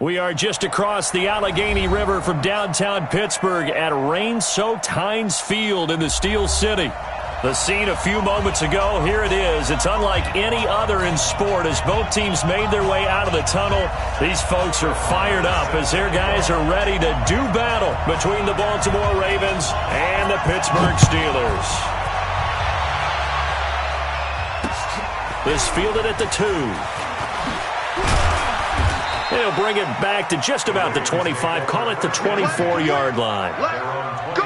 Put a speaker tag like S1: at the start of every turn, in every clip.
S1: We are just across the Allegheny River from downtown Pittsburgh at rain-soaked Heinz Field in the Steel City. The scene a few moments ago, here it is. It's unlike any other in sport as both teams made their way out of the tunnel. These folks are fired up as their guys are ready to do battle between the Baltimore Ravens and the Pittsburgh Steelers. This fielded at the 2. He'll bring it back to just about the 25, call it the 24-yard line.
S2: Go!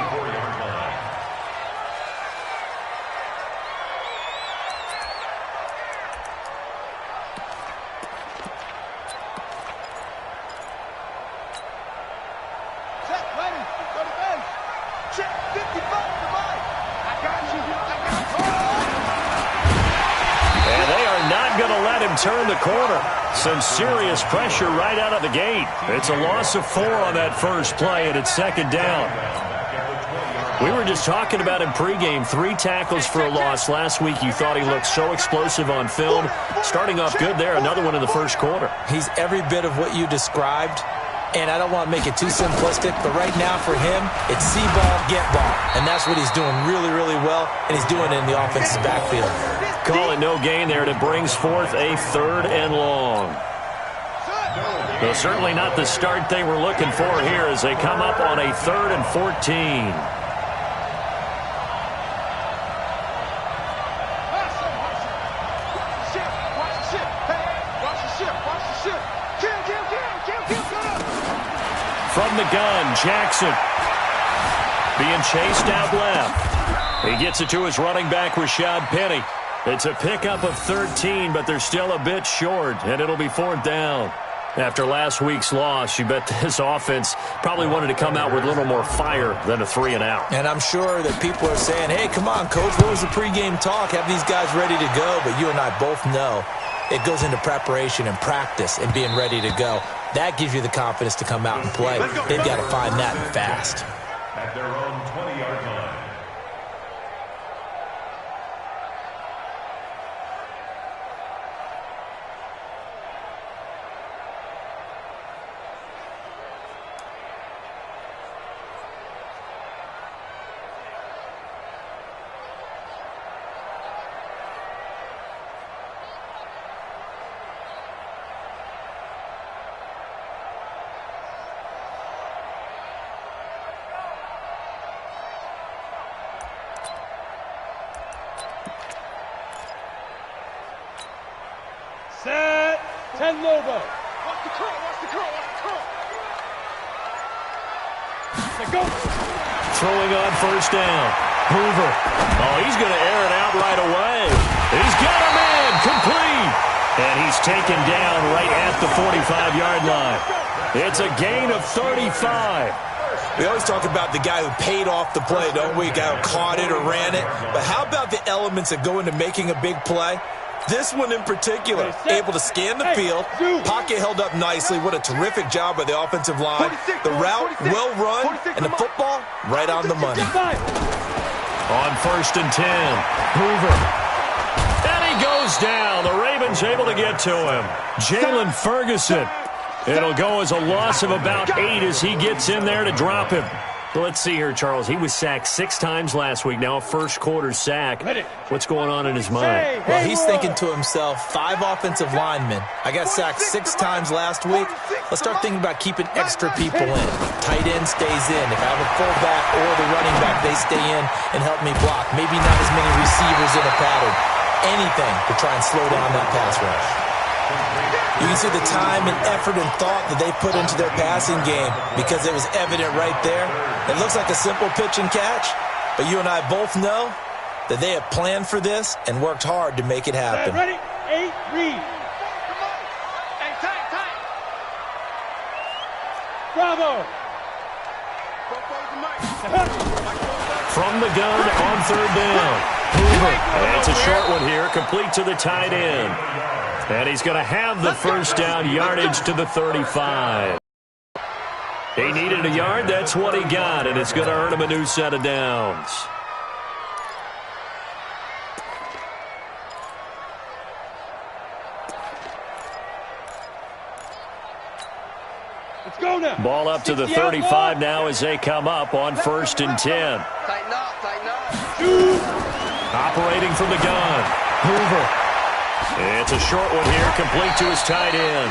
S2: Set, ready, go to base. Check, 55 to right. I got you.
S1: And they are not going to let him turn the corner. Some serious pressure right out of the gate. It's a loss of 4 on that first play, and it's second down. We were just talking about him pregame. 3 tackles for a loss. Last week you thought he looked so explosive on film. Starting off good there, another one in the first quarter.
S3: He's every bit of what you described, and I don't want to make it too simplistic, but right now for him, it's see ball, get ball. And that's what he's doing really, really well, and he's doing it in the offensive backfield.
S1: Call it no gain there, and it brings forth a 3rd and long. Though certainly not the start they were looking for here as they come up on a 3rd and 14. From the gun, Jackson being chased out left. He gets it to his running back, Rashad Penny. It's a pickup of 13, but they're still a bit short, and it'll be 4th down. After last week's loss, you bet this offense probably wanted to come out with a little more fire than a 3 and out.
S3: And I'm sure that people are saying, hey, come on, Coach, what was the pregame talk? Have these guys ready to go? But you and I both know it goes into preparation and practice and being ready to go. That gives you the confidence to come out and play. They've got to find that fast.
S4: At their own 20-yard line.
S2: Set, 10 Lobo. Watch the curl, watch the curl, watch the curl. Let go.
S1: Throwing on 1st down. Hoover. Oh, he's going to air it out right away. He's got a man complete. And he's taken down right at the 45-yard line. It's a gain of 35.
S3: We always talk about the guy who paid off the play, don't we? A guy who caught it or ran it. But how about the elements that go into making a big play? This one in particular, able to scan the field, pocket held up nicely. What a terrific job by the offensive line. The route, well run, and the football, right on the money.
S1: On 1st and 10, Hoover. And he goes down. The Ravens able to get to him. Jalen Ferguson. It'll go as a loss of about 8 as he gets in there to drop him. Well, let's see here, Charles. He was sacked 6 times last week. Now a first-quarter sack. What's going on in his mind?
S3: Well, he's thinking to himself, 5 offensive linemen. I got sacked 6 times last week. Let's start thinking about keeping extra people in. Tight end stays in. If I have a fullback or the running back, they stay in and help me block. Maybe not as many receivers in a pattern. Anything to try and slow down that pass rush. You can see the time and effort and thought that they put into their passing game because it was evident right there. It looks like a simple pitch and catch, but you and I both know that they have planned for this and worked hard to make it happen.
S2: Ready? 8, read. Hey, tight. Bravo.
S1: From the gun on 3rd down. Hoover. And it's a short one here, complete to the tight end. And he's going to have the 1st down yardage to the 35. He needed a yard. That's what he got, and it's going to earn him a new set of downs.
S2: Let's go now.
S1: Ball up to the 35 now as they come up on 1st and 10.
S2: Tighten up, tighten up.
S1: Operating from the gun. Hoover. It's a short one here, complete to his tight end.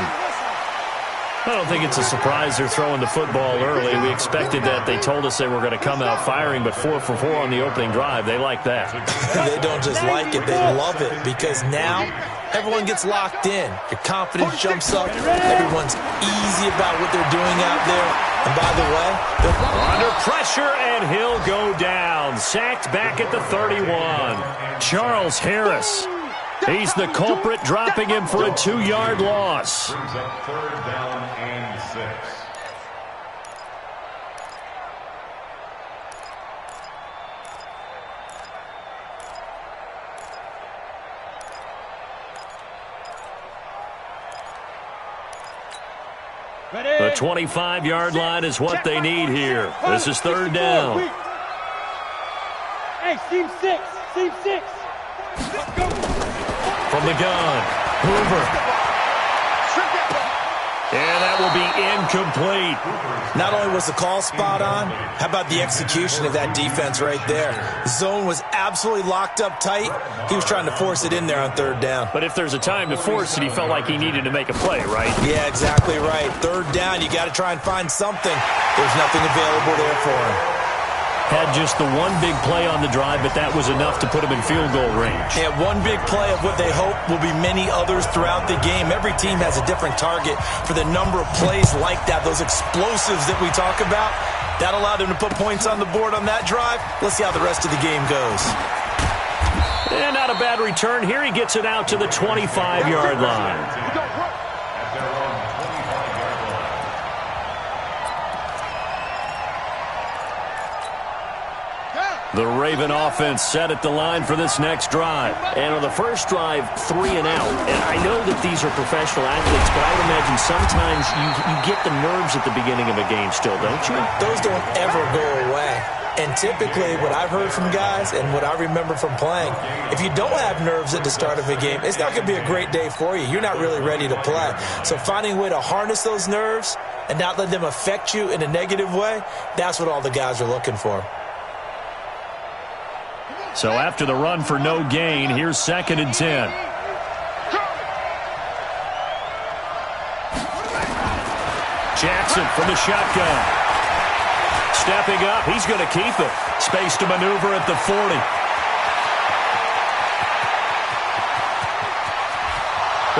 S1: I don't think it's a surprise they're throwing the football early. We expected that. They told us they were going to come out firing, but 4 for 4 on the opening drive. They like that.
S3: They don't just like it, they love it, because now everyone gets locked in. Your confidence jumps up. Everyone's easy about what they're doing out there. And by the way, they're
S1: under pressure, and he'll go down. Sacked back at the 31. Charles Harris. He's the culprit, dropping him for a 2-yard loss.
S4: Brings up 3rd down and 6.
S1: The 25-yard line is what they need here. This is 3rd down.
S2: Hey, seam 6. Seam 6. Let's go.
S1: From the gun, Hoover. And that will be incomplete.
S3: Not only was the call spot on, how about the execution of that defense right there? The zone was absolutely locked up tight. He was trying to force it in there on 3rd down.
S1: But if there's a time to force it, he felt like he needed to make a play, right?
S3: Yeah, exactly right. 3rd down, you got to try and find something. There's nothing available there for him.
S1: Had just the one big play on the drive, but that was enough to put him in field goal range.
S3: Yeah, one big play of what they hope will be many others throughout the game. Every team has a different target for the number of plays like that, those explosives that we talk about. That allowed him to put points on the board on that drive. Let's see how the rest of the game goes.
S1: And not a bad return. Here he gets it out to the 25-yard line. The Raven offense set at the line for this next drive. And on the first drive, 3 and out. And I know that these are professional athletes, but I would imagine sometimes you get the nerves at the beginning of a game still, don't you?
S3: Those don't ever go away. And typically, what I've heard from guys and what I remember from playing, if you don't have nerves at the start of a game, it's not going to be a great day for you. You're not really ready to play. So finding a way to harness those nerves and not let them affect you in a negative way, that's what all the guys are looking for.
S1: So after the run for no gain, here's 2nd and 10. Jackson from the shotgun. Stepping up, he's going to keep it. Space to maneuver at the 40.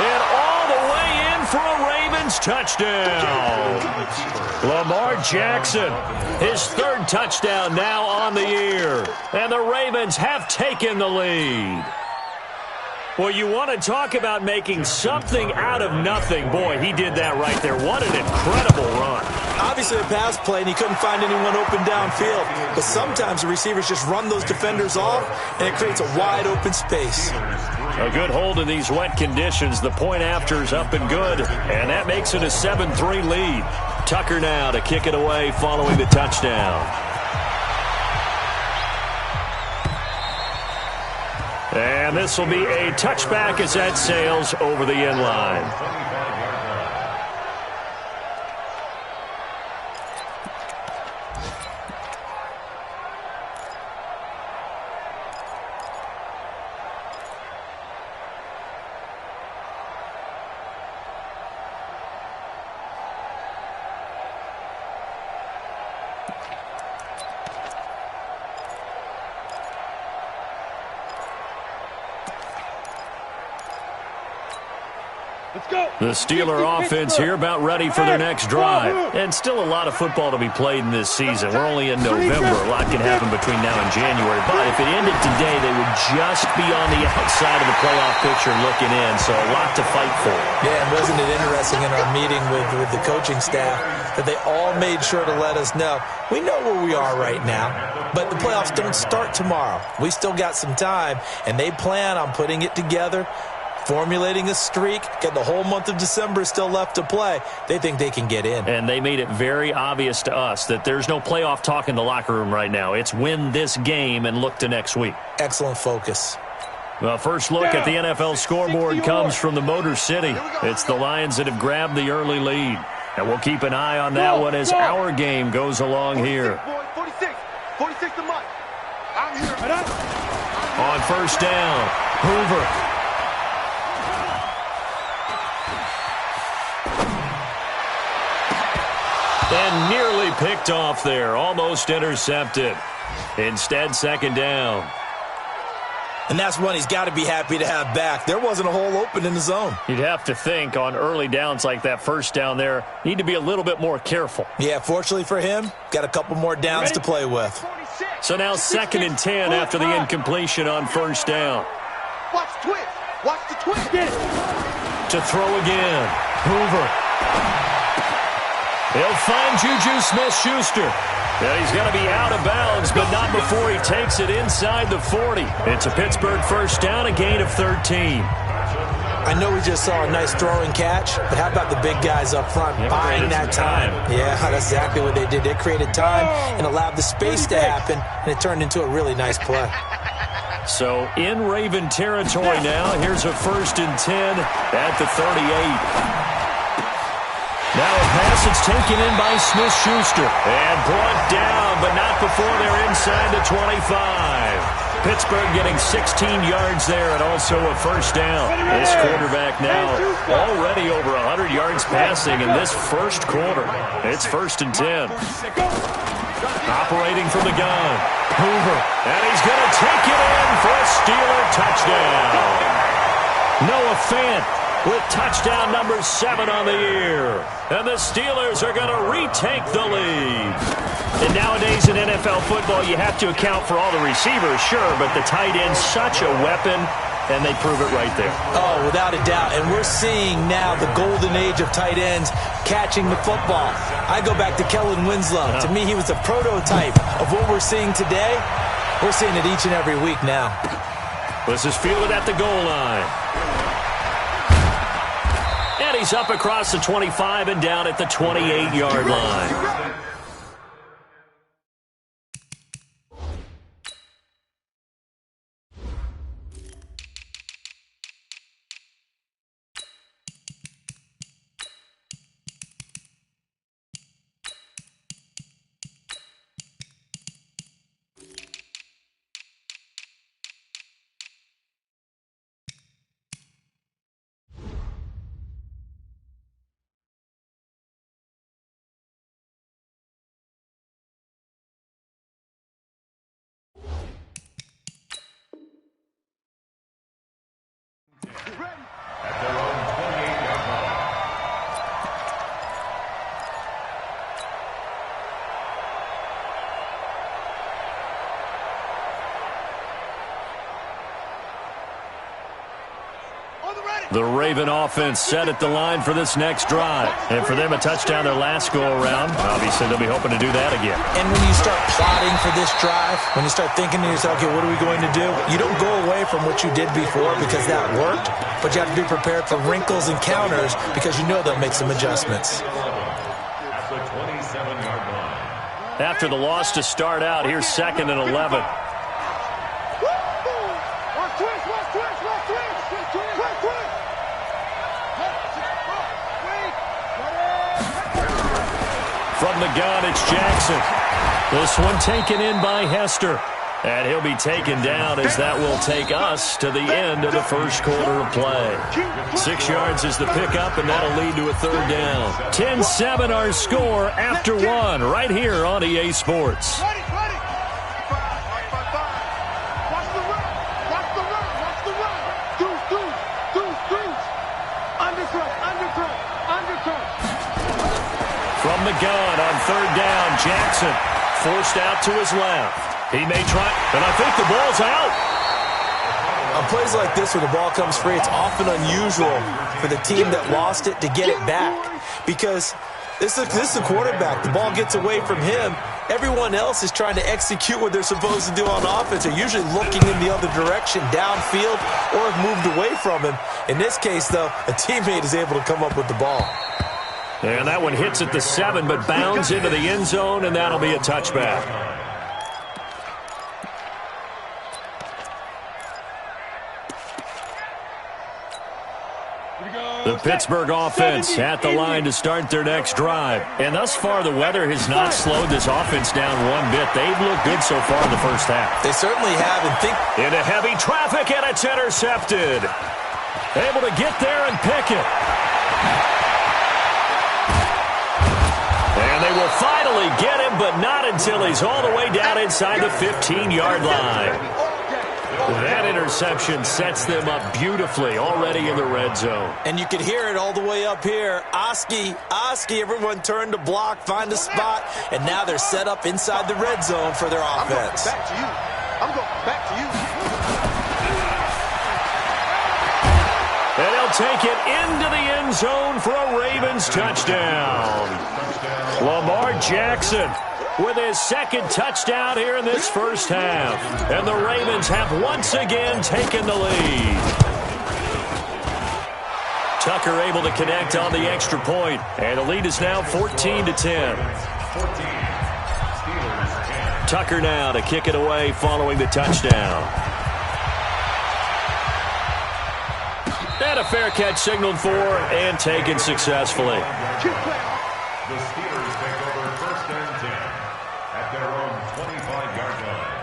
S1: And all the way in for a Ravens touchdown. Lamar Jackson, his 3rd touchdown now on the year. And the Ravens have taken the lead. Well, you want to talk about making something out of nothing. Boy, he did that right there. What an incredible run.
S3: Obviously a pass play, and he couldn't find anyone open downfield. But sometimes the receivers just run those defenders off, and it creates a wide open space.
S1: A good hold in these wet conditions. The point after is up and good, and that makes it a 7-3 lead. Tucker now to kick it away following the touchdown. And this will be a touchback as that sails over the end line. The Steeler offense here about ready for their next drive. And still a lot of football to be played in this season. We're only in November. A lot can happen between now and January. But if it ended today, they would just be on the outside of the playoff picture looking in. So a lot to fight for.
S3: Yeah, and wasn't it interesting in our meeting with the coaching staff that they all made sure to let us know, we know where we are right now, but the playoffs don't start tomorrow. We still got some time, and they plan on putting it together, formulating a streak, get the whole month of December still left to play. They think they can get in.
S1: And they made it very obvious to us that there's no playoff talk in the locker room right now. It's win this game and look to next week.
S3: Excellent focus.
S1: The first look at the NFL scoreboard comes from the Motor City. It's the Lions that have grabbed the early lead. And we'll keep an eye on that one as our game goes along here.
S2: 46 to Mike. I'm here.
S1: On first down, Hoover. And nearly picked off there. Almost intercepted. Instead, second down.
S3: And that's one he's got to be happy to have back. There wasn't a hole open in the zone.
S1: You'd have to think on early downs like that first down there, need to be a little bit more careful.
S3: Yeah, fortunately for him, got a couple more downs to play with.
S1: So now 2nd and 10 after the incompletion on first down.
S2: Watch the twist. Watch the twist.
S1: To throw again. Hoover. He'll find Juju Smith-Schuster. And he's going to be out of bounds, but not before he takes it inside the 40. It's a Pittsburgh first down, a gain of 13.
S3: I know we just saw a nice throwing catch, but how about the big guys up front buying that time? Yeah, that's exactly what they did. They created time and allowed the space to happen, and it turned into a really nice play.
S1: So in Raven territory now, here's a 1st and 10 at the 38. Now a pass is taken in by Smith-Schuster. And brought down, but not before they're inside the 25. Pittsburgh getting 16 yards there and also a first down. This quarterback now already over 100 yards passing in this first quarter. It's 1st and 10. Operating from the gun. Hoover. And he's going to take it in for a Steeler touchdown. Noah Fant with touchdown number 7 on the year. And the Steelers are going to retake the lead. And nowadays in NFL football, you have to account for all the receivers, sure, but the tight end's such a weapon, and they prove it right there.
S3: Oh, without a doubt. And we're seeing now the golden age of tight ends catching the football. I go back to Kellen Winslow. To me, he was a prototype of what we're seeing today. We're seeing it each and every week now.
S1: This is fielded at the goal line. And he's up across the 25 and down at the 28-yard line.
S4: At their own 28-yard line.
S1: The Raven offense set at the line for this next drive. And for them, a touchdown their last go-around. Obviously, they'll be hoping to do that again.
S3: And when you start plotting for this drive, when you start thinking to yourself, okay, what are we going to do? You don't go away from what you did before because that worked, but you have to be prepared for wrinkles and counters because you know they'll make some adjustments.
S4: At the 27-yard line.
S1: After the loss to start out, here's 2nd and 11. From the gun, it's Jackson. This one taken in by Hester. And he'll be taken down as that will take us to the end of the first quarter of play. 6 yards is the pickup, and that'll lead to a 3rd down. 10-7 our score after 1 right here on EA Sports. From the gun on 3rd down, Jackson forced out to his left. He may try, and I think the ball's out.
S3: On plays like this where the ball comes free, it's often unusual for the team that lost it to get it back. Because this is a quarterback. The ball gets away from him. Everyone else is trying to execute what they're supposed to do on offense. They're usually looking in the other direction, downfield, or have moved away from him. In this case, though, a teammate is able to come up with the ball.
S1: And that one hits at the 7, but bounds into the end zone, and that'll be a touchback. The Pittsburgh offense at the line to start their next drive. And thus far, the weather has not slowed this offense down one bit. They've looked good so far in the first half.
S3: They certainly have. And
S1: into heavy traffic, and it's intercepted. Able to get there and pick it. And they will finally get him, but not until he's all the way down inside the 15-yard line. That interception sets them up beautifully already in the red zone.
S3: And you can hear it all the way up here. Oski, everyone turned to block, find a spot, and now they're set up inside the red zone for their offense.
S2: I'm going back to you.
S1: And he'll take it into the end zone for a Ravens touchdown. Lamar Jackson with his second touchdown here in this first half. And the Ravens have once again taken the lead. Tucker able to connect on the extra point. And the lead is now 14-10. Tucker now to kick it away following the touchdown. And a fair catch signaled for and taken successfully.
S4: The Steelers take over 1st and 10 at their own 25-yard line.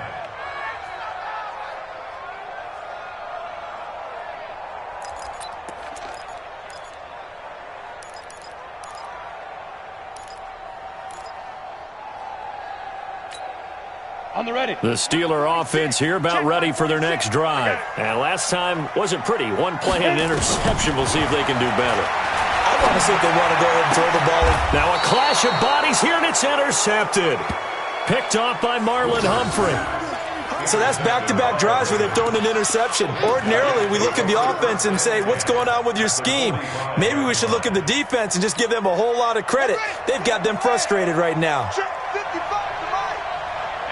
S2: On the ready.
S1: The Steeler offense here about ready for their next drive. And last time wasn't pretty. One play and an interception. We'll see if they can do better.
S3: I want to see if they want to go ahead and throw the ball.
S1: Now a clash of bodies here, and it's intercepted. Picked off by Marlon Humphrey.
S3: So that's back-to-back drives where they've thrown an interception. Ordinarily, we look at the offense and say, what's going on with your scheme? Maybe we should look at the defense and just give them a whole lot of credit. They've got them frustrated right now.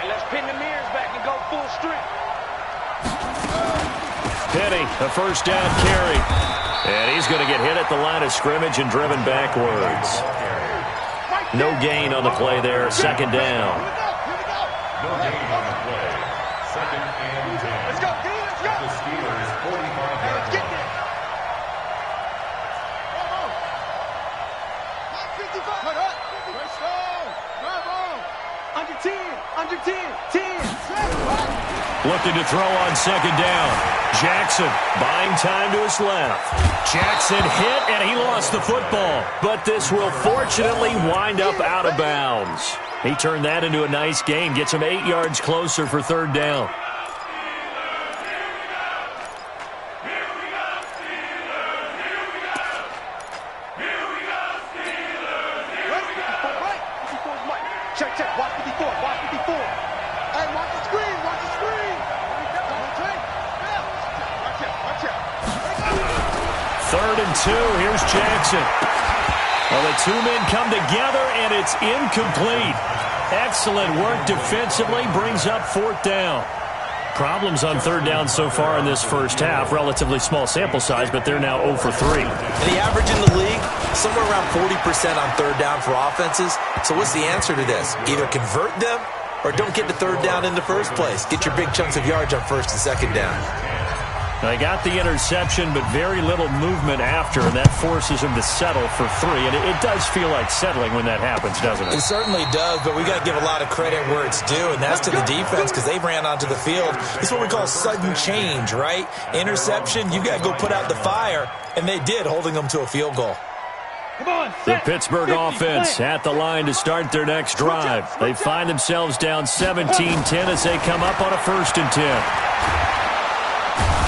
S2: And let's pin the mirrors back and go full strength.
S1: Penny, a first down carry. And he's going to get hit at the line of scrimmage and driven backwards. No gain on the play there. Second down.
S4: No gain on the play. 2nd and 10.
S2: Let's go, let's go.
S4: The Steelers' 45-yard line.
S2: Under 10. 10.
S1: Looking to throw on second down. Jackson buying time to his left. Jackson hit, and he lost the football. But this will fortunately wind up out of bounds. He turned that into a nice gain. Gets him 8 yards closer for third down.
S2: Check. Watch 54. Hey, watch the screen. Watch out.
S1: 3rd and 2. Here's Jackson. Well, the two men come together, and it's incomplete. Excellent work defensively. Brings up 4th down. Problems on 3rd down so far in this first half. Relatively small sample size, but they're now 0 for 3.
S3: And the average in the league, somewhere around 40% on 3rd down for offenses. So what's the answer to this? Either convert them or don't get to 3rd down in the first place. Get your big chunks of yards on 1st and 2nd down.
S1: They got the interception, but very little movement after, and that forces him to settle for 3. And it does feel like settling when that happens, doesn't it?
S3: It certainly does, but we got to give a lot of credit where it's due, and that's to the defense because they ran onto the field. It's what we call sudden change, right? Interception, you got to go put out the fire, and they did, holding them to a field goal.
S1: The Pittsburgh offense at the line to start their next drive. They find themselves down 17-10 as they come up on a 1st and 10.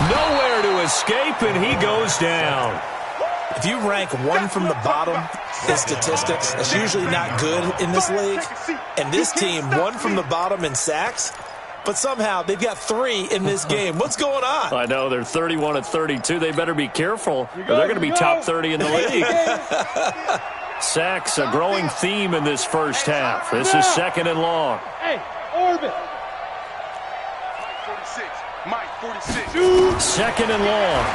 S1: Nowhere to escape, and he goes down.
S3: If you rank one from the bottom in statistics, that's usually not good in this league. And this team, one from the bottom in sacks, but somehow they've got 3 in this game. What's going on?
S1: I know, they're 31-32. They better be careful, or they're going to be top 30 in the league. Sacks, a growing theme in this first half. This is 2nd and long.
S2: Hey, orbit. 46. Mike, 46.
S1: 2nd and long.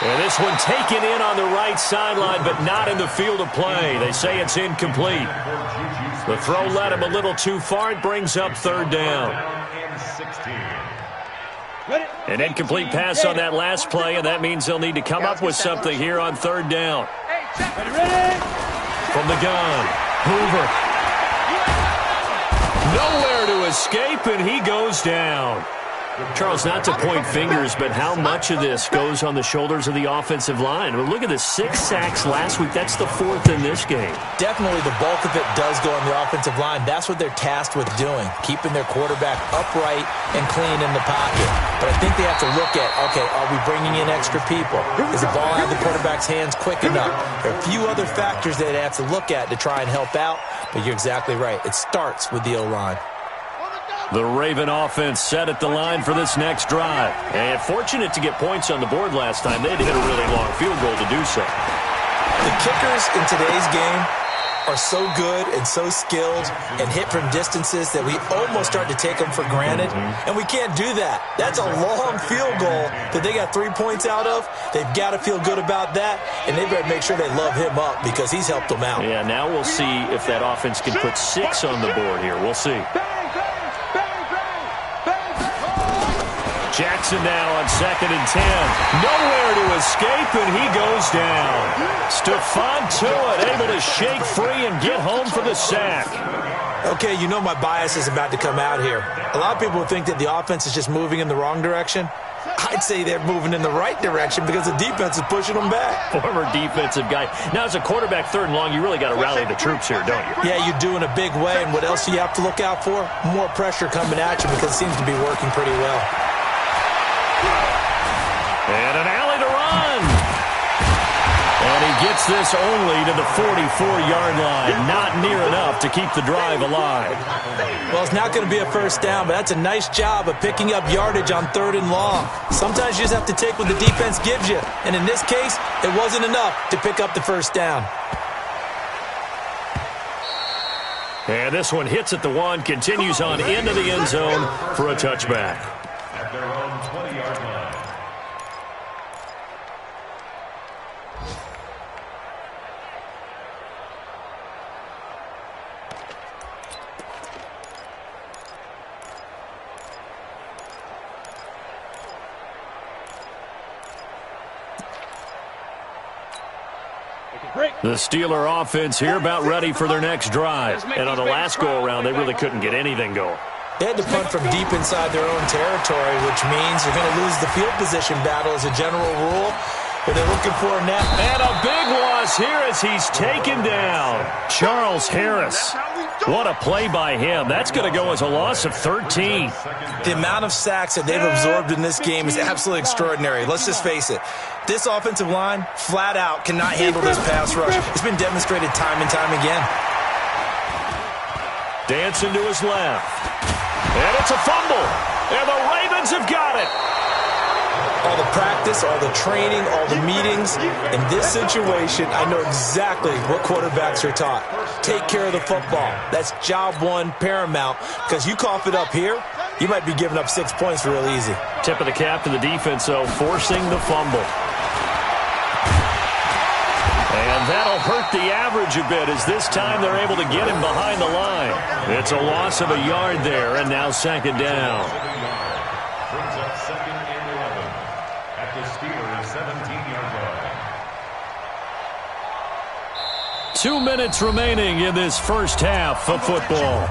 S1: And this one taken in on the right sideline, but not in the field of play. They say it's incomplete. The throw led him a little too far. It brings up 3rd down.
S4: and 16.
S1: An incomplete pass on that last play, and that means they'll need to come up with something here on third down. From the gun, Hoover. Nowhere to escape, and he goes down. Charles, not to point fingers, but how much of this goes on the shoulders of the offensive line? I mean, look at the 6 sacks last week. That's the 4th in this game.
S3: Definitely the bulk of it does go on the offensive line. That's what they're tasked with doing, keeping their quarterback upright and clean in the pocket. But I think they have to look at, okay, are we bringing in extra people? Is the ball out of the quarterback's hands quick enough? There are a few other factors that they have to look at to try and help out, but you're exactly right. It starts with the O-line.
S1: The Raven offense set at the line for this next drive. And fortunate to get points on the board last time. They had to hit a really long field goal to do so.
S3: The kickers in today's game are so good and so skilled and hit from distances that we almost start to take them for granted. And we can't do that. That's a long field goal that they got 3 points out of. They've got to feel good about that, and they better make sure they love him up because he's helped them out.
S1: Yeah, now we'll see if that offense can put 6 on the board here. We'll see. Jackson now on 2nd and 10. Nowhere to escape, and he goes down. Stephon Tuitt able to shake free and get home for the sack.
S3: Okay, you know my bias is about to come out here. A lot of people think that the offense is just moving in the wrong direction. I'd say they're moving in the right direction because the defense is pushing them back.
S1: Former defensive guy. Now, as a quarterback, 3rd and long, you really got to rally the troops here, don't you?
S3: Yeah, you do in a big way, and what else do you have to look out for? More pressure coming at you because it seems to be working pretty well.
S1: And an alley to run. And he gets this only to the 44-yard line. Not near enough to keep the drive alive.
S3: Well, it's not going to be a first down, but that's a nice job of picking up yardage on 3rd and long. Sometimes you just have to take what the defense gives you. And in this case, it wasn't enough to pick up the first down.
S1: And this one hits at the 1, continues on into the end zone for a touchback.
S4: At their own 20-yard line.
S1: The Steeler offense here about ready for their next drive. And on the last go-around, they really couldn't get anything going.
S3: They had to punt from deep inside their own territory, which means you're going to lose the field position battle as a general rule. But they're looking for a net.
S1: And a big loss here as he's taken down. Charles Harris. What a play by him. That's going to go as a loss of 13.
S3: The amount of sacks that they've absorbed in this game is absolutely extraordinary. Let's just face it. This offensive line, flat out, cannot handle this pass rush. It's been demonstrated time and time again.
S1: Dancing to his left. And it's a fumble. And the Ravens have got it.
S3: All the practice, all the training, all the meetings. In this situation, I know exactly what quarterbacks are taught. Take care of the football. That's job one, paramount. Because you cough it up here, you might be giving up 6 points real easy.
S1: Tip of the cap to the defense, though, forcing the fumble. And that'll hurt the average a bit as this time they're able to get him behind the line. It's a loss of a yard there, and now 2nd down.
S4: Brings up 2nd and 11 at the Steelers' 17-yard line.
S1: 2 minutes remaining in this first half of football.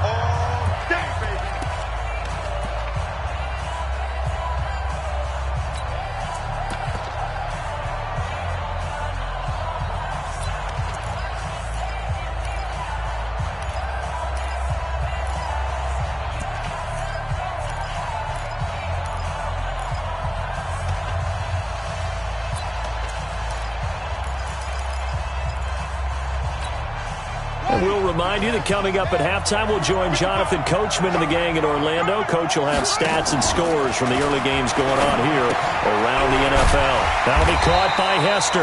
S1: We'll remind you that coming up at halftime, we'll join Jonathan Coachman and the gang in Orlando. Coach will have stats and scores from the early games going on here around the NFL. That'll be caught by Hester.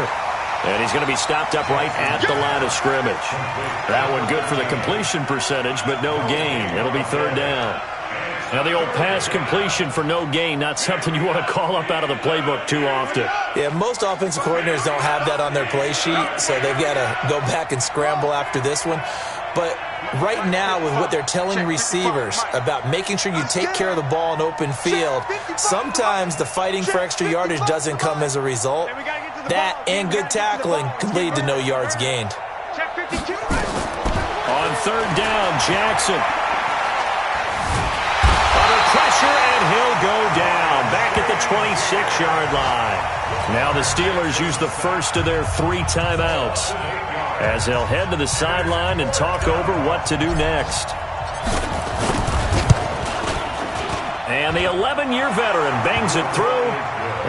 S1: And he's going to be stopped up right at the line of scrimmage. That one good for the completion percentage, but no gain. It'll be 3rd down. Now, the old pass completion for no gain, not something you want to call up out of the playbook too often.
S3: Yeah, most offensive coordinators don't have that on their play sheet, so they've got to go back and scramble after this one. But right now, with what they're telling receivers about making sure you take care of the ball in open field, sometimes the fighting for extra yardage doesn't come as a result. That and good tackling can lead to no yards gained.
S1: On third down, Jackson. Under pressure, and he'll go down. Back at the 26-yard line. Now the Steelers use the first of their 3 timeouts as they'll head to the sideline and talk over what to do next. And the 11-year veteran bangs it through,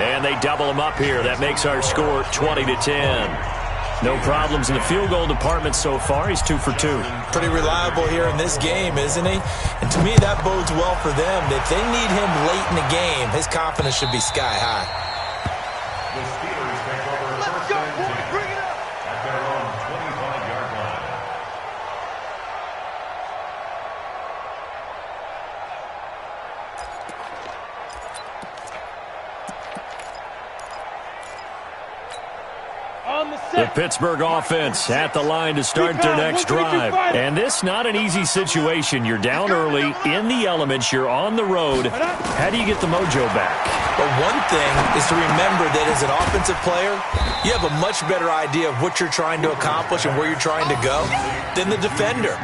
S1: and they double him up here. That makes our score 20-10. No problems in the field goal department so far. He's 2 for 2.
S3: Pretty reliable here in this game, isn't he? And to me, that bodes well for them. If they need him late in the game, his confidence should be sky high.
S4: The Steelers take over first and 10
S2: Bring it up.
S4: at their own 25-yard line.
S1: The Pittsburgh offense at the line to start their next drive. And this not an easy situation. You're down early, in the elements, you're on the road. How do you get the mojo back?
S3: But one thing is to remember that as an offensive player, you have a much better idea of what you're trying to accomplish and where you're trying to go than the defender.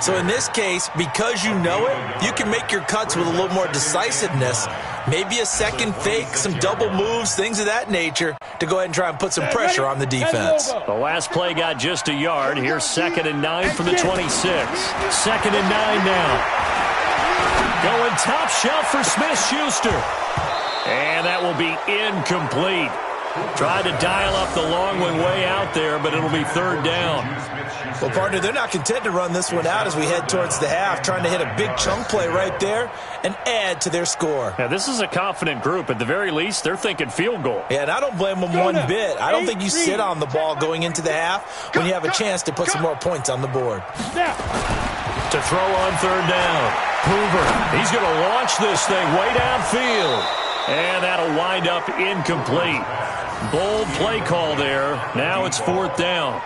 S3: So in this case, because you know it, you can make your cuts with a little more decisiveness, maybe a second fake, some double moves, things of that nature, to go ahead and try and put some pressure on the defense.
S1: The last play got just a yard. Here's 2nd and 9 from the 26. 2nd and 9 now. Going top shelf for Smith-Schuster. And that will be incomplete. Tried to dial up the long one way out there, but it'll be 3rd down.
S3: Well, partner, they're not content to run this one out as we head towards the half, trying to hit a big chunk play right there and add to their score.
S1: Now, this is a confident group. At the very least, they're thinking field goal.
S3: Yeah, and I don't blame them one bit. I don't think you sit on the ball going into the half when you have a chance to put some more points on the board.
S1: To throw on 3rd down. Hoover, he's going to launch this thing way downfield. And that'll wind up incomplete. Bold play call there. Now it's 4th down.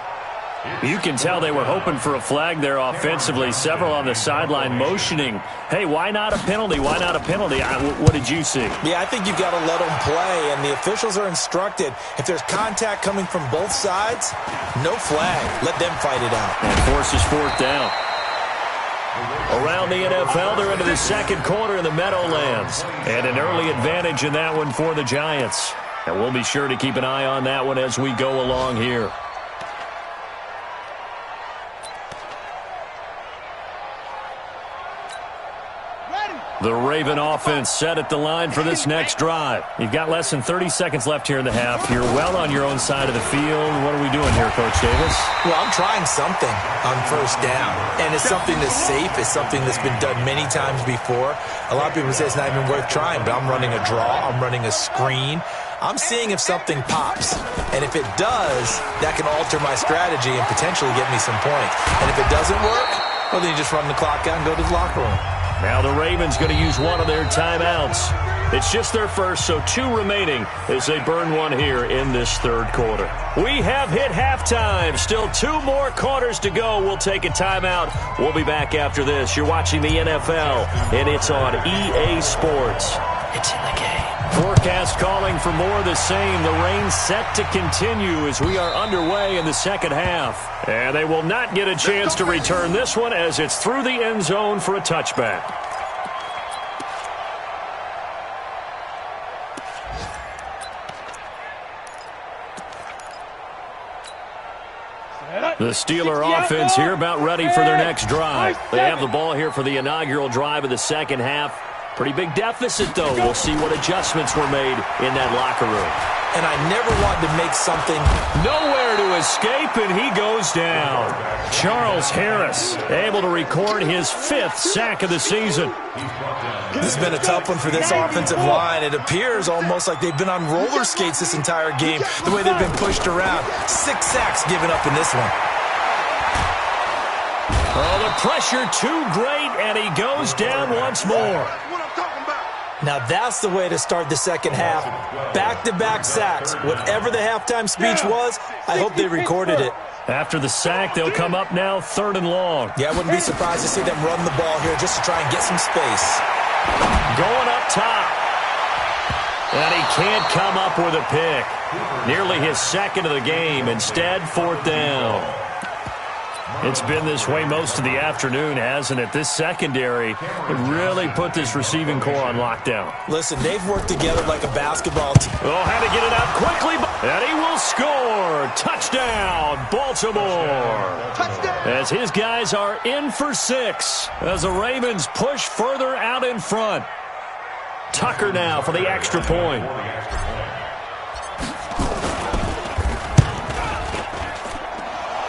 S1: You can tell they were hoping for a flag there offensively. Several on the sideline motioning. Hey, why not a penalty? Why not a penalty? What did you see?
S3: Yeah, I think you've got to let them play, and the officials are instructed. If there's contact coming from both sides, no flag. Let them fight it out.
S1: And forces 4th down. Around the NFL, they're into the 2nd quarter in the Meadowlands. And an early advantage in that one for the Giants. And we'll be sure to keep an eye on that one as we go along here. The Raven offense set at the line for this next drive. You've got less than 30 seconds left here in the half. You're well on your own side of the field. What are we doing here, Coach Davis?
S3: Well, I'm trying something on 1st down. And it's something that's safe. It's something that's been done many times before. A lot of people say it's not even worth trying, but I'm running a draw. I'm running a screen. I'm seeing if something pops. And if it does, that can alter my strategy and potentially get me some points. And if it doesn't work, well, then you just run the clock out and go to the locker room.
S1: Now the Ravens going to use one of their timeouts. It's just their first, so 2 remaining as they burn one here in this 3rd quarter. We have hit halftime. Still 2 more quarters to go. We'll take a timeout. We'll be back after this. You're watching the NFL, and it's on EA Sports. It's in the game. Forecast calling for more of the same. The rain set to continue as we are underway in the 2nd half. And they will not get a chance to return this one as it's through the end zone for a touchback. The Steeler offense here about ready for their next drive. They have the ball here for the inaugural drive of the 2nd half. Pretty big deficit, though. We'll see what adjustments were made in that locker room.
S3: And I never wanted to make something.
S1: Nowhere to escape, and he goes down. Charles Harris able to record his 5th sack of the season.
S3: This has been a tough one for this offensive line. It appears almost like they've been on roller skates this entire game, the way they've been pushed around. 6 sacks given up in this one.
S1: Oh, the pressure too great, and he goes down once more.
S3: Now that's the way to start the 2nd half. Back-to-back sacks. Whatever the halftime speech was, I hope they recorded it.
S1: After the sack, they'll come up now 3rd and long.
S3: Yeah, I wouldn't be surprised to see them run the ball here just to try and get some space.
S1: Going up top. And he can't come up with a pick. Nearly his second of the game. Instead, 4th down. It's been this way most of the afternoon, hasn't it? This secondary really put this receiving core on lockdown.
S3: Listen, they've worked together like a basketball team.
S1: Oh, had to get it out quickly, and he will score. Touchdown, Baltimore.
S2: Touchdown.
S1: As his guys are in for 6, as the Ravens push further out in front. Tucker now for the extra point.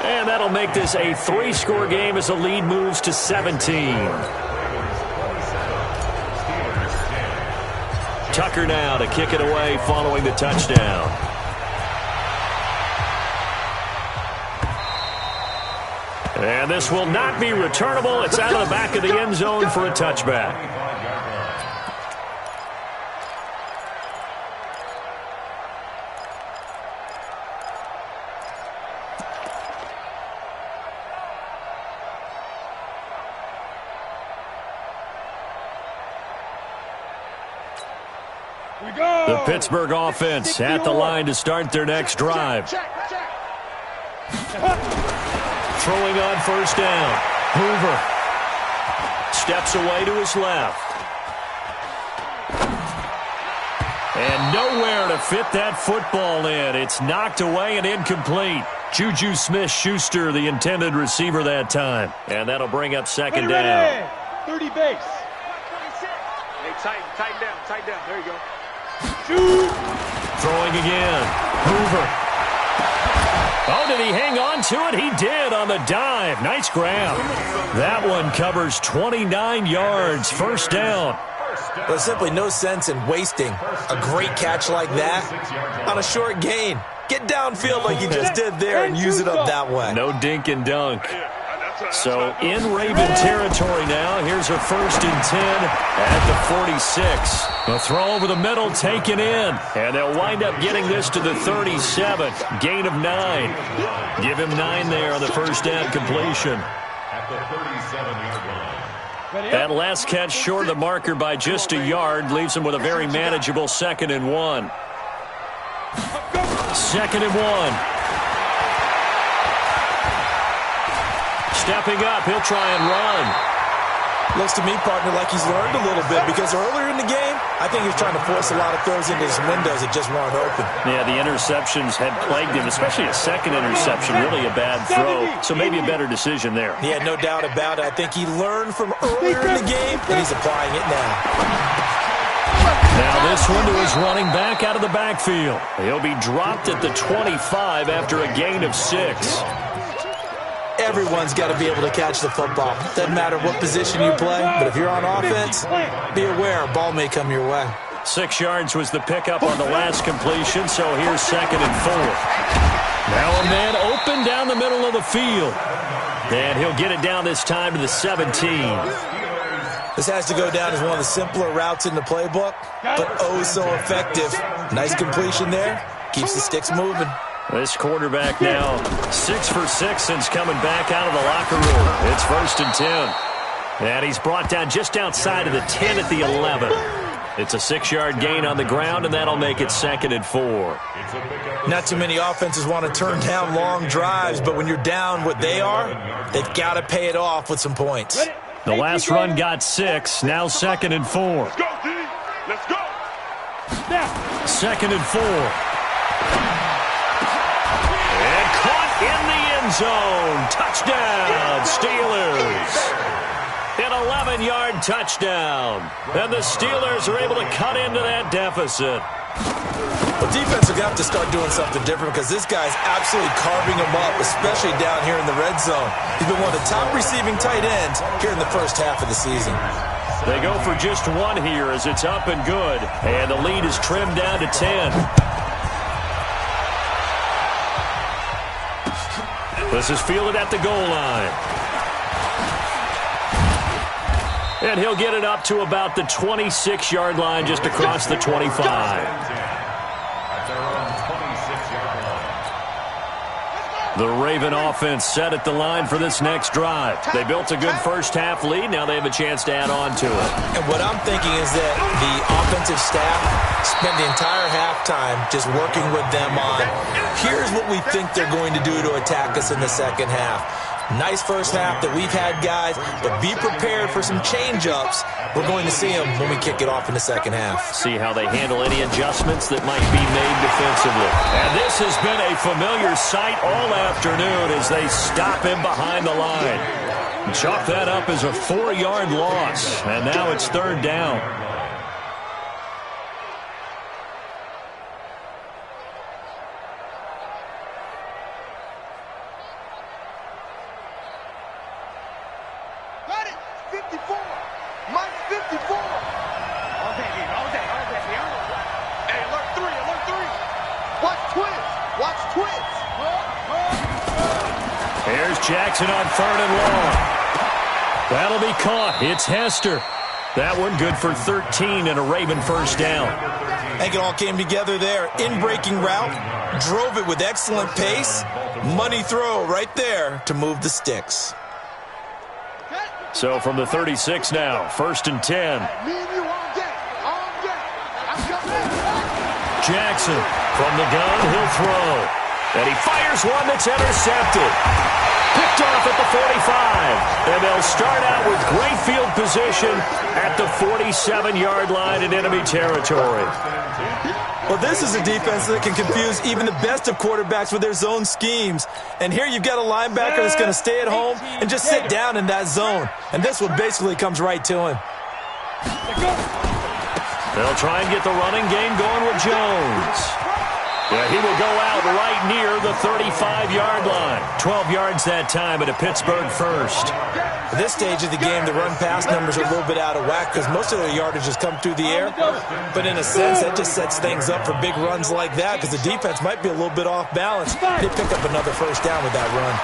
S1: And that'll make this a 3-score game as the lead moves to 17. Tucker now to kick it away following the touchdown. And this will not be returnable. It's out of the back of the end zone for a touchback. The Pittsburgh offense at the line to start their next drive. Throwing on 1st down. Hoover steps away to his left. And nowhere to fit that football in. It's knocked away and incomplete. Juju Smith-Schuster, the intended receiver that time. And that'll bring up 2nd down.
S2: 30 base.
S5: Hey, tighten down. There you go.
S2: Shoot.
S1: Throwing again. Hoover. Oh, did he hang on to it? He did on the dive. Nice grab. That one covers 29 yards. 1st down.
S3: There's simply no sense in wasting a great catch like that on a short gain. Get downfield like you just did there and use it up that way.
S1: No dink and dunk. So in Raven territory now. Here's a 1st and 10 at the 46. A throw over the middle taken in. And they'll wind up getting this to the 37. Gain of 9. Give him 9 there on the 1st down completion.
S4: At the 37-yard line.
S1: That last catch short of the marker by just a yard leaves him with a very manageable 2nd and 1. 2nd and 1. Stepping up, he'll try and run.
S3: Looks to me, partner, like he's learned a little bit because earlier in the game, I think he was trying to force a lot of throws into his windows that just weren't open.
S1: Yeah, the interceptions had plagued him, especially a second interception, really a bad throw. So maybe a better decision there.
S3: Yeah, no doubt about it. I think he learned from earlier in the game, and he's applying it now.
S1: Now this one to his running back out of the backfield. He'll be dropped at the 25 after a gain of 6.
S3: Everyone's got to be able to catch the football. Doesn't matter what position you play, but if you're on offense, be aware a ball may come your way.
S1: 6 yards was the pickup on the last completion, so here's 2nd and 4. Now a man open down the middle of the field. And he'll get it down this time to the 17.
S3: This has to go down as one of the simpler routes in the playbook, but oh so effective. Nice completion there. Keeps the sticks moving.
S1: This quarterback now 6 for 6 since coming back out of the locker room. It's 1st and 10. And he's brought down just outside of the 10 at the 11. It's a 6-yard gain on the ground, and that'll make it 2nd and 4.
S3: Not too many offenses want to turn down long drives, but when you're down what they are, they've got to pay it off with some points.
S1: The last run got 6. Now 2nd and 4.
S5: Let's go, D. Let's go.
S1: 2nd and 4. In the end zone. Touchdown, Steelers. An 11-yard touchdown. And the Steelers are able to cut into that deficit.
S3: Well, defense will have to start doing something different because this guy's absolutely carving them up, especially down here in the red zone. He's been one of the top receiving tight ends here in the first half of the season.
S1: They go for just 1 here as it's up and good. And the lead is trimmed down to 10. This is fielded at the goal line. And he'll get it up to about the 26-yard line just across the 25. The Raven offense set at the line for this next drive. They built a good first-half lead. Now they have a chance to add on to it.
S3: And what I'm thinking is that the offensive staff spent the entire halftime just working with them on, here's what we think they're going to do to attack us in the second half. Nice first half that we've had, guys, but be prepared for some change-ups. We're going to see them when we kick it off in the second half.
S1: See how they handle any adjustments that might be made defensively. And this has been a familiar sight all afternoon as they stop him behind the line. Chalk that up as a 4-yard loss, and now it's third down. Jackson on third and long. That'll be caught. It's Hester. That one good for 13 and a Raven first down.
S3: I think it all came together there. In-breaking route, drove it with excellent pace. Money throw right there to move the sticks.
S1: So from the 36 now, first and 10. Jackson from the gun, he'll throw. And he fires one that's intercepted. Picked off at the 45. And they'll start out with great field position at the 47-yard line in enemy territory.
S3: Well, this is a defense that can confuse even the best of quarterbacks with their zone schemes. And here you've got a linebacker that's going to stay at home and just sit down in that zone. And this one basically comes right to him.
S1: They'll try and get the running game going with Jones. Yeah, he will go out right near the 35-yard line. 12 yards that time at a Pittsburgh first.
S3: At this stage of the game, the run-pass numbers are a little bit out of whack because most of their yardage has come through the air. But in a sense, that just sets things up for big runs like that because the defense might be a little bit off balance. They pick up another first down with that run.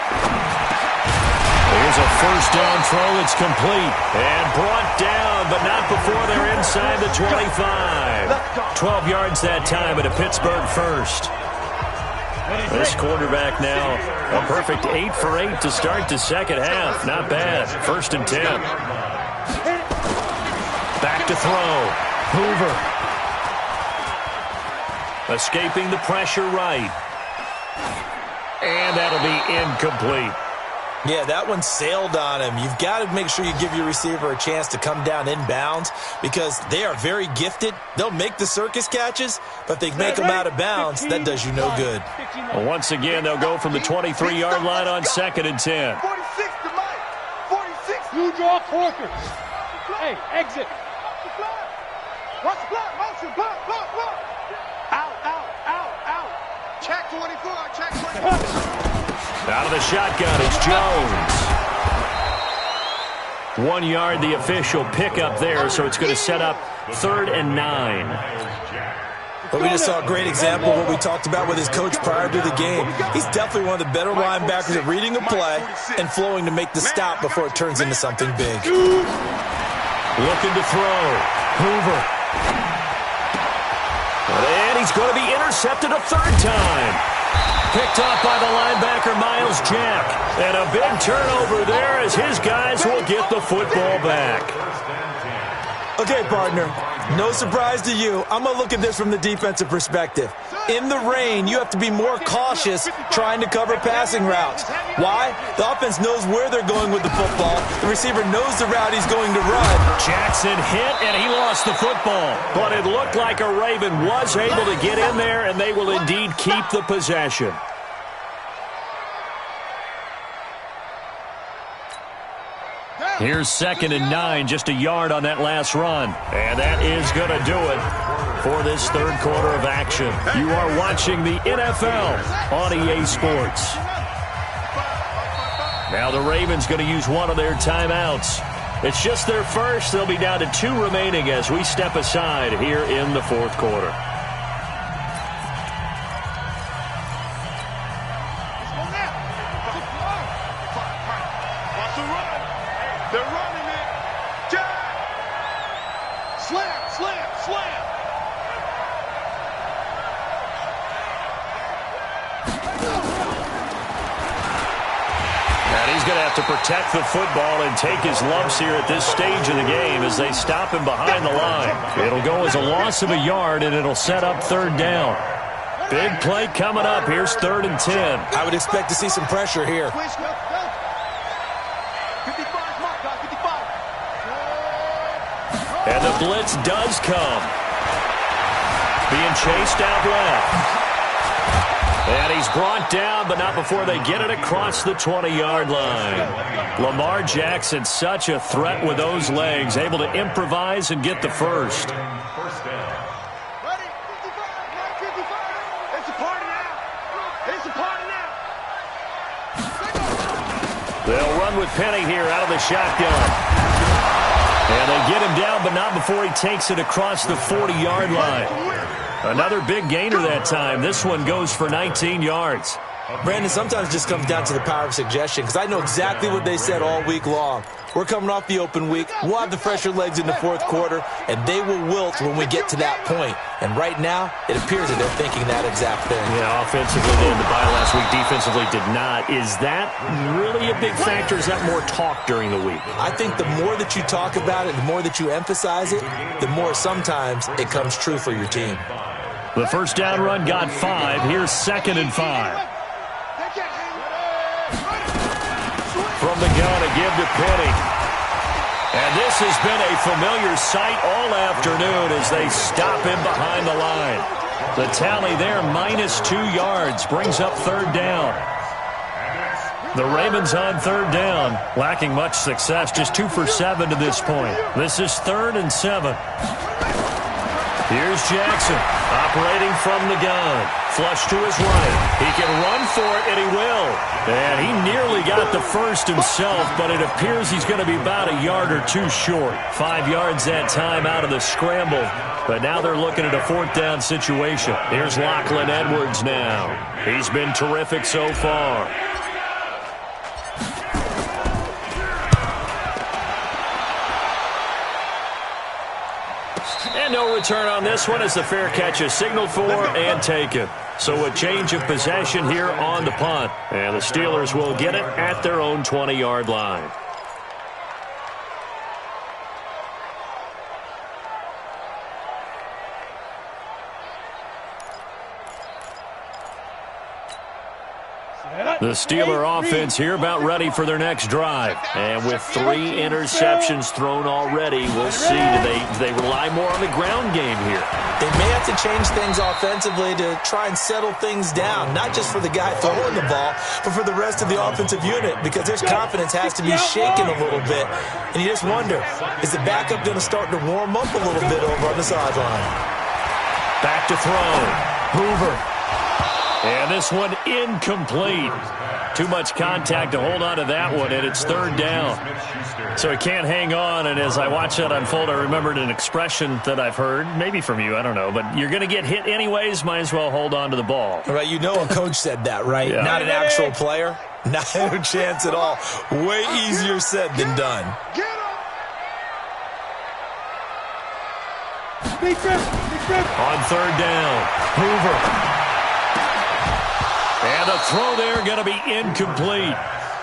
S1: Here's a first down throw. It's complete and brought down, but not before they're inside the 25. 12 yards that time at a Pittsburgh first. This quarterback now a perfect 8 for 8 to start the second half. Not bad. First and 10. Back to throw. Hoover. Escaping the pressure right. And that'll be incomplete.
S3: Yeah, that one sailed on him. You've got to make sure you give your receiver a chance to come down inbounds because they are very gifted. They'll make the circus catches, but they make them out of bounds. That does you no good.
S1: Well, once again, they'll go from the 23-yard line on second and 10.
S2: 46 to Mike. 46.
S5: You draw Corker. Hey, exit.
S2: Watch the block. Motion. Block. Out. Check 24. Check 24.
S1: Out of the shotgun, it's Jones. 1 yard, the official pickup there, so it's going to set up 3rd and 9.
S3: But we just saw a great example of what we talked about with his coach prior to the game. He's definitely one of the better linebackers at reading a play and flowing to make the stop before it turns into something big.
S1: Looking to throw. Hoover. And he's going to be intercepted a third time. Picked off by the linebacker, Miles Jack. And a big turnover there as his guys will get the football back.
S3: Okay, partner, no surprise to you. I'm going to look at this from the defensive perspective. In the rain, you have to be more cautious trying to cover passing routes. Why? The offense knows where they're going with the football. The receiver knows the route he's going to run.
S1: Jackson hit, and he lost the football. But it looked like a Raven was able to get in there, and they will indeed keep the possession. Here's 2nd and 9, just a yard on that last run. And that is going to do it for this third quarter of action. You are watching the NFL on EA Sports. Now the Ravens going to use one of their timeouts. It's just their first. They'll be down to 2 remaining as we step aside here in the fourth quarter.
S2: They're running it. Jack! Slam!
S1: going to have to protect the football and take his lumps here at this stage of the game as they stop him behind the line. It'll go as a loss of a yard, and it'll set up third down. Big play coming up. Here's 3rd and 10.
S3: I would expect to see some pressure here.
S1: And the blitz does come. Being chased out left. And he's brought down, but not before they get it across the 20-yard line. Lamar Jackson, such a threat with those legs, able to improvise and get the first.
S4: First down.
S2: Ready? 55, 55. It's a party now. It's a party now.
S1: They'll run with Penny here out of the shotgun. And they get him down, but not before he takes it across the 40-yard line. Another big gainer that time. This one goes for 19 yards.
S3: Brandon, sometimes it just comes down to the power of suggestion, because I know exactly what they said all week long. We're coming off the open week. We'll have the fresher legs in the fourth quarter, and they will wilt when we get to that point. And right now, it appears that they're thinking that exact thing.
S1: Yeah, offensively they had the bye last week. Defensively did not. Is that really a big factor? Is that more talk during the week?
S3: I think the more that you talk about it, the more that you emphasize it, the more sometimes it comes true for your team.
S1: The first down run got 5. Here's 2nd and 5. From the gun, a give to Penny. And this has been a familiar sight all afternoon as they stop him behind the line. The tally there, -2 yards, brings up 3rd down. The Ravens on 3rd down, lacking much success, just 2 for 7 to this point. This is 3rd and 7. Here's Jackson, operating from the gun. Flush to his right. He can run for it, and he will. And he nearly got the first himself, but it appears he's going to be about a yard or 2 short. 5 yards that time out of the scramble. But now they're looking at a 4th down situation. Here's Lachlan Edwards now. He's been terrific so far. And no return on this one as the fair catch is signaled for and taken. So a change of possession here on the punt. And the Steelers will get it at their own 20-yard line. The Steeler offense here about ready for their next drive. And with 3 interceptions thrown already, we'll see. Do they rely more on the ground game here?
S3: They may have to change things offensively to try and settle things down, not just for the guy throwing the ball, but for the rest of the offensive unit, because their confidence has to be shaken a little bit. And you just wonder, is the backup going to start to warm up a little bit over on the sideline?
S1: Back to throw. Hoover. And this one incomplete. Too much contact to hold on to that one, and it's 3rd down. So he can't hang on, and as I watch that unfold, I remembered an expression that I've heard, maybe from you, I don't know, but you're going to get hit anyways, might as well hold on to the ball.
S3: Right, you know a coach said that, right?
S1: Yeah.
S3: Not an actual player. Not a chance at all. Way easier said than done.
S1: On 3rd down, Hoover. And the throw there going to be incomplete.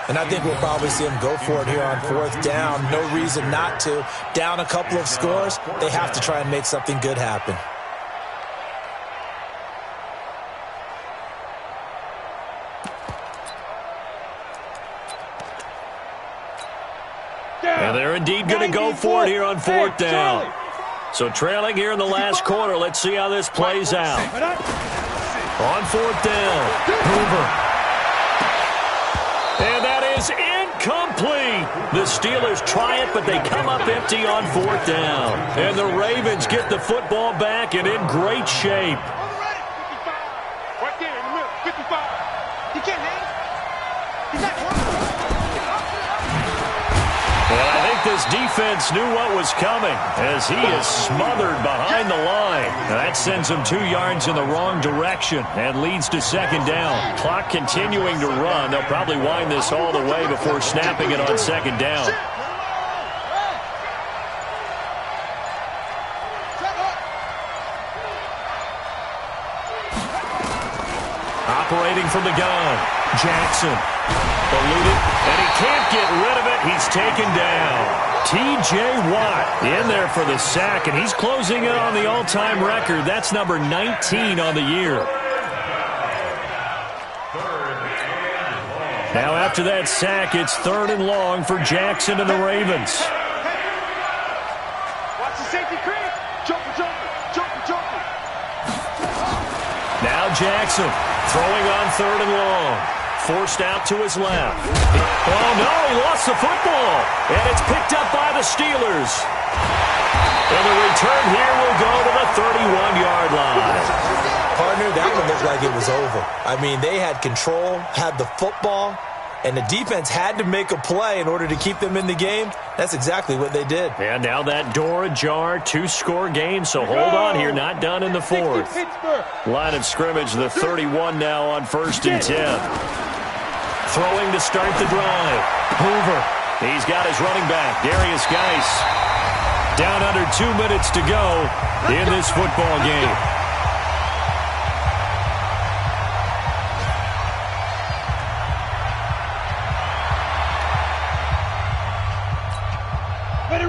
S3: And I think we'll probably see him go for it here on 4th down. No reason not to. Down a couple of scores, they have to try and make something good happen.
S1: And they're indeed going to go for it here on 4th down. So trailing here in the last quarter. Let's see how this plays out. On 4th down, Hoover. And that is incomplete. The Steelers try it, but they come up empty on 4th down. And the Ravens get the football back and in great shape.
S2: Right there in the middle, 55. He can't hang. He's not close.
S1: And I think this defense knew what was coming as he is smothered behind the line. Now that sends him 2 yards in the wrong direction and leads to 2nd down. Clock continuing to run. They'll probably wind this all the way before snapping it on 2nd down. Operating from the gun, Jackson. Eluded, and he can't get rid of it. He's taken down. T.J. Watt in there for the sack, and he's closing in on the all-time record. That's number 19 on the year. Now after that sack, it's 3rd and long for Jackson and the Ravens.
S2: Watch the safety creep. Jumper.
S1: Now Jackson throwing on 3rd and long. Forced out to his left. Oh, no, he lost the football. And it's picked up by the Steelers. And the return here will go to the 31-yard line.
S3: Partner, that one looked like it was over. I mean, they had control, had the football, and the defense had to make a play in order to keep them in the game. That's exactly what they did.
S1: And now that door ajar, 2-score game, so hold on here, not done in the 4th. Line of scrimmage, the 31 now on 1st and 10. Throwing to start the drive. Hoover. He's got his running back, Darius Geis. Down under 2 minutes to go in this football game.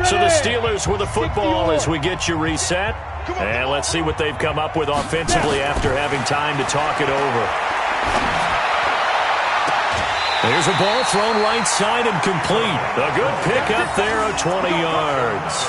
S1: So the Steelers with the football as we get you reset. And let's see what they've come up with offensively after having time to talk it over. There's a ball thrown right side and complete. A good pickup there of 20 yards.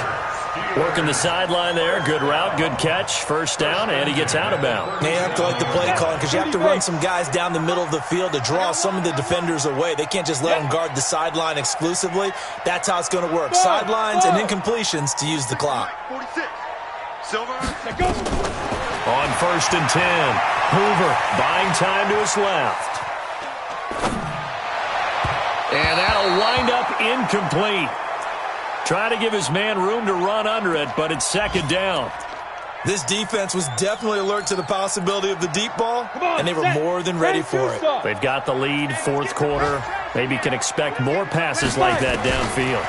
S1: Working the sideline there. Good route, good catch. 1st down, and he gets out of bounds.
S3: You have to like the play calling because you have to run some guys down the middle of the field to draw some of the defenders away. They can't just let them guard the sideline exclusively. That's how it's going to work. Sidelines and incompletions to use the clock.
S2: 46. Silver.
S1: On 1st and 10, Hoover buying time to his left. And that'll wind up incomplete. Trying to give his man room to run under it, but it's 2nd down.
S3: This defense was definitely alert to the possibility of the deep ball, and they were more than ready for it.
S1: They've got the lead, 4th quarter. Maybe can expect more passes like that downfield.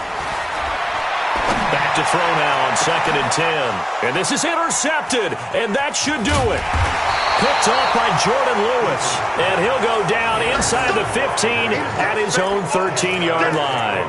S1: Back to throw now on 2nd and 10. And this is intercepted, and that should do it. Picked off by Jordan Lewis, and he'll go down inside the 15 at his own 13-yard line.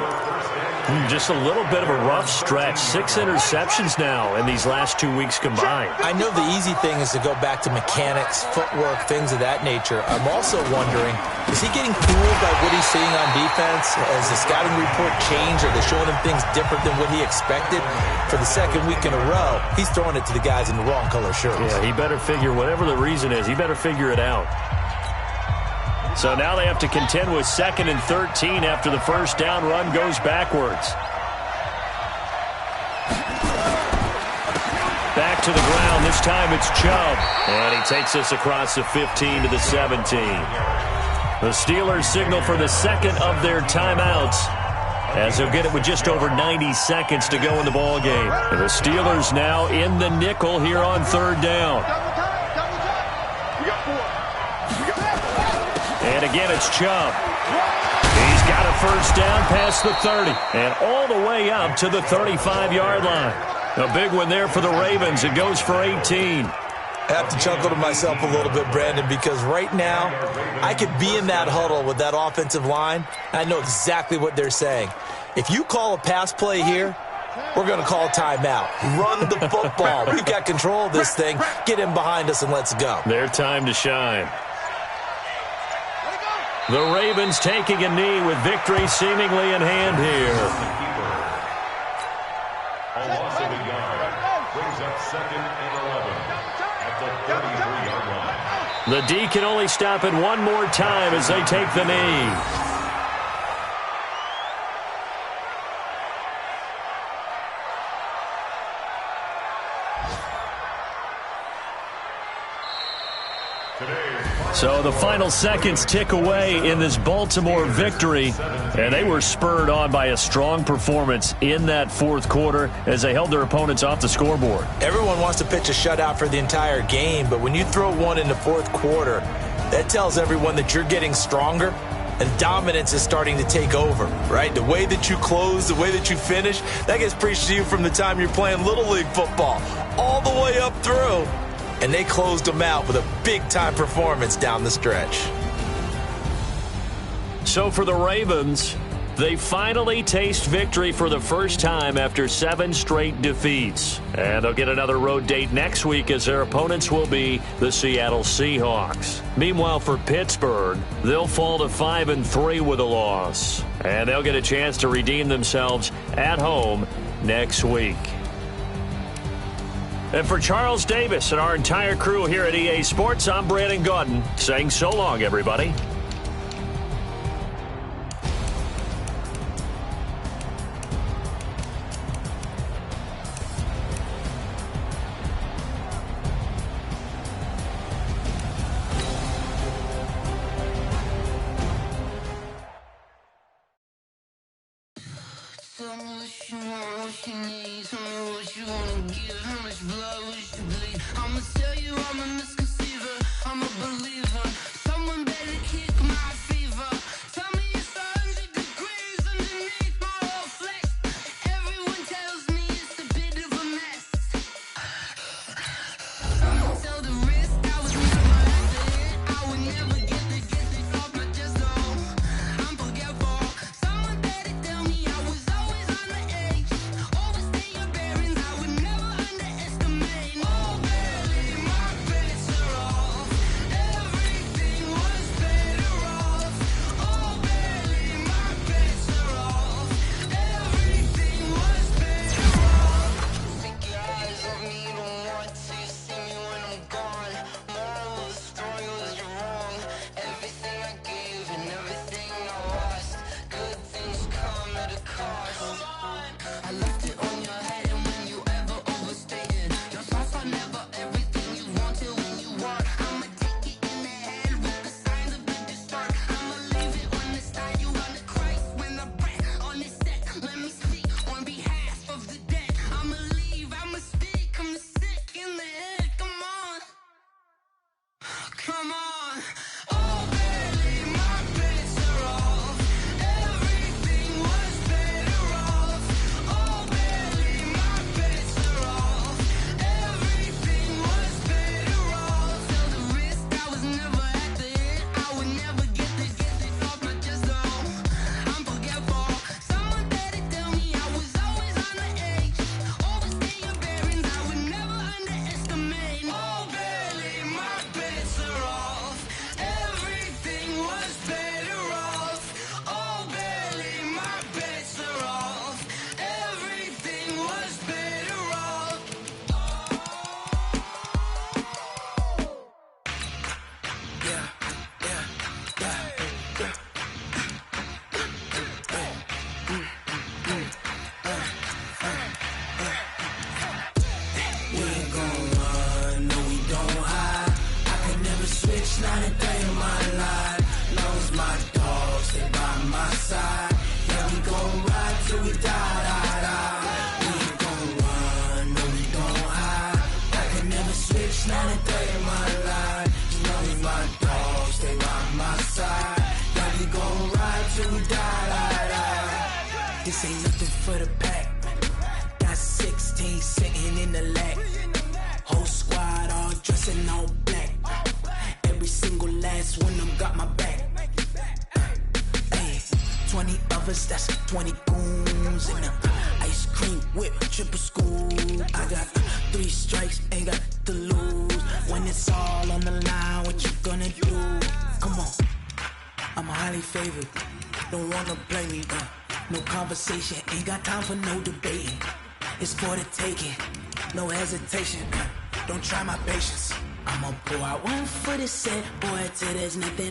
S1: Just a little bit of a rough stretch. 6 interceptions now in these last 2 weeks combined.
S3: I know the easy thing is to go back to mechanics, footwork, things of that nature. I'm also wondering, is he getting fooled by what he's seeing on defense? Has the scouting report changed? Are they showing him things different than what he expected? For the 2nd week in a row, he's throwing it to the guys in the wrong color shirts.
S1: Yeah, he better figure, whatever the reason is, he better figure it out. So now they have to contend with 2nd and 13 after the 1st down run goes backwards. Back to the ground. This time it's Chubb. And he takes us across the 15 to the 17. The Steelers signal for the 2nd of their timeouts, as they'll get it with just over 90 seconds to go in the ballgame. The Steelers now in the nickel here on 3rd down.
S2: We got 4.
S1: And again, it's Chubb. He's got a 1st down past the 30 and all the way up to the 35-yard line. A big one there for the Ravens. It goes for 18.
S3: I have to chuckle to myself a little bit, Brandon, because right now I could be in that huddle with that offensive line. I know exactly what they're saying. If you call a pass play here, we're going to call a timeout. Run the football. We've got control of this thing. Get him behind us and let's go.
S1: Their time to shine. The Ravens taking a knee with victory seemingly in hand here.
S4: A loss of a yard brings up 2nd and 11 at the 33-yard line.
S1: The D can only stop it one more time as they take the knee. So the final seconds tick away in this Baltimore victory, and they were spurred on by a strong performance in that 4th quarter as they held their opponents off the scoreboard.
S3: Everyone wants to pitch a shutout for the entire game, but when you throw one in the 4th quarter, that tells everyone that you're getting stronger and dominance is starting to take over, right? The way that you close, the way that you finish, that gets preached to you from the time you're playing Little League football all the way up through. And they closed them out with a big-time performance down the stretch.
S1: So for the Ravens, they finally taste victory for the first time after 7 straight defeats. And they'll get another road date next week as their opponents will be the Seattle Seahawks. Meanwhile, for Pittsburgh, they'll fall to 5-3 with a loss. And they'll get a chance to redeem themselves at home next week. And for Charles Davis and our entire crew here at EA Sports, I'm Brandon Gaudin saying so long, everybody.
S6: This ain't nothing for the pack. Got 16 sitting in the lag. Whole squad all dressing all black. Every single last one of them got my back. Hey, 20 of us, that's 20 goons in the ice cream whip, triple scoop. I got 3 strikes, ain't got to lose. When it's all on the line, what you gonna do? Come on, I'm highly favored. Don't wanna play me, no conversation, ain't got time for no debating. It's for the taking, no hesitation. Don't try my patience. I'ma pour out one for the set, boy, till there's nothing